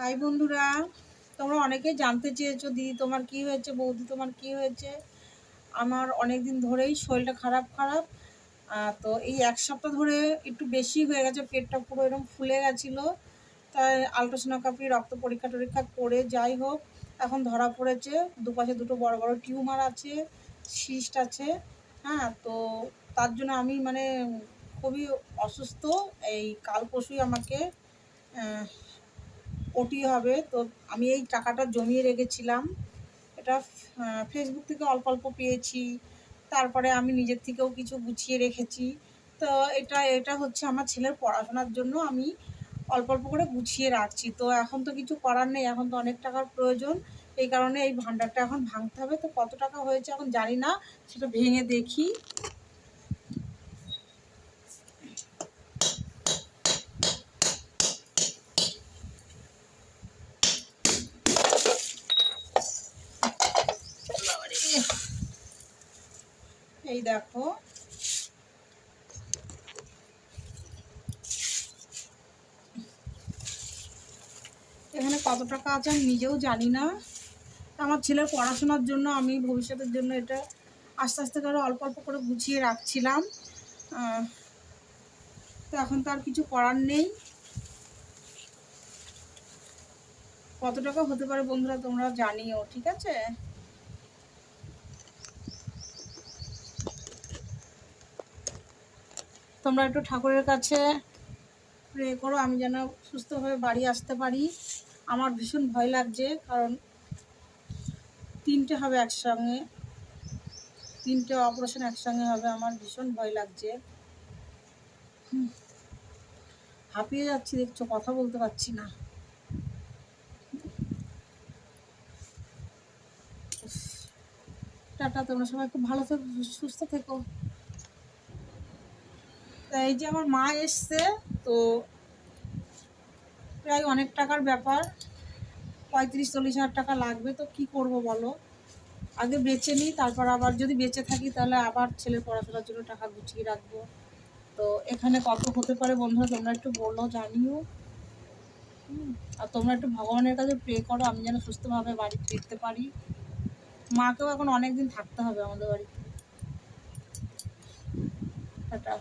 High বন্ধুরা, তোমরা অনেকেই জানতে চেয়েছো দিদি তোমার কি হয়েছে, বৌদি তোমার কি হয়েছে। আমার অনেক দিন ধরেই শরীরটা খারাপ খারাপ। তো এই এক সপ্তাহ ধরে একটু বেশি হয়ে গেছে, পেটটা পুরো এরকম ফুলে গেছিলো। তাই আলট্রাসোনোগ্রাফি রক্ত পরীক্ষা টরীক্ষা করে যাই হোক এখন ধরা পড়েছে দুপাশে দুটো বড় বড় টিউমার আছে, সিস্ট আছে। হ্যাঁ, তো তার জন্য আমি মানে খুবই অসুস্থ। এই কাল পরশুই আমাকে ওটি হবে। তো আমি এই টাকাটা জমিয়ে রেখেছিলাম। এটা ফেসবুক থেকে অল্প অল্প পেয়েছি, তারপরে আমি নিজের থেকেও কিছু গুছিয়ে রেখেছি। তো এটা হচ্ছে আমার ছেলের পড়াশোনার জন্য আমি অল্প অল্প করে গুছিয়ে রাখছি। তো এখন তো কিছু করার নেই, এখন তো অনেক টাকার প্রয়োজন। এই কারণে এই ভাণ্ডারটা এখন ভাঙতে হবে। তো কত টাকা হয়েছে এখন জানি না, সেটা ভেঙে দেখি। এই দেখো, এখানে কত টাকা আছে আমি নিজেও জানি না। আমার ছেলের পড়াশোনার জন্য আমি ভবিষ্যতের জন্য এটা আস্তে আস্তে করে অল্প অল্প করে গুছিয়ে রাখছিলাম। তো এখন তো আর কিছু করার নেই। কত টাকা হতে পারে বন্ধুরা তোমরা জানিও, ঠিক আছে? তোমরা একটু ঠাকুরের কাছে প্রে করো আমি যেন সুস্থভাবে বাড়ি আসতে পারি। আমার ভীষণ ভয় লাগছে, কারণ তিনটে হবে একসঙ্গে, তিনটে অপারেশন একসঙ্গে হবে। আমার ভীষণ ভয় লাগছে, হাঁপিয়ে যাচ্ছি, দেখছো, কথা বলতে পারছি না। টাটা, তোমরা সবাই খুব ভালো থেকো, সুস্থ থেকো। এই যে আমার মা এসছে, তো প্রায় অনেক টাকার ব্যাপার, 35-40 হাজার টাকা লাগবে। তো কি করব বলো, আগে বেঁচে নিই, তারপর আবার যদি বেঁচে থাকি তাহলে আবার ছেলের পড়াশোনার জন্য টাকা গুছিয়ে রাখবো। তো এখানে কত হতে পারে বন্ধুরা তোমরা একটু বলো, জানিও। আর তোমরা একটু ভগবানের কাছে প্রে করো আমি যেন সুস্থভাবে বাড়ি ফিরতে পারি। মাকেও এখন অনেক দিন থাকতে হবে আমাদের বাড়িতে। টাটা।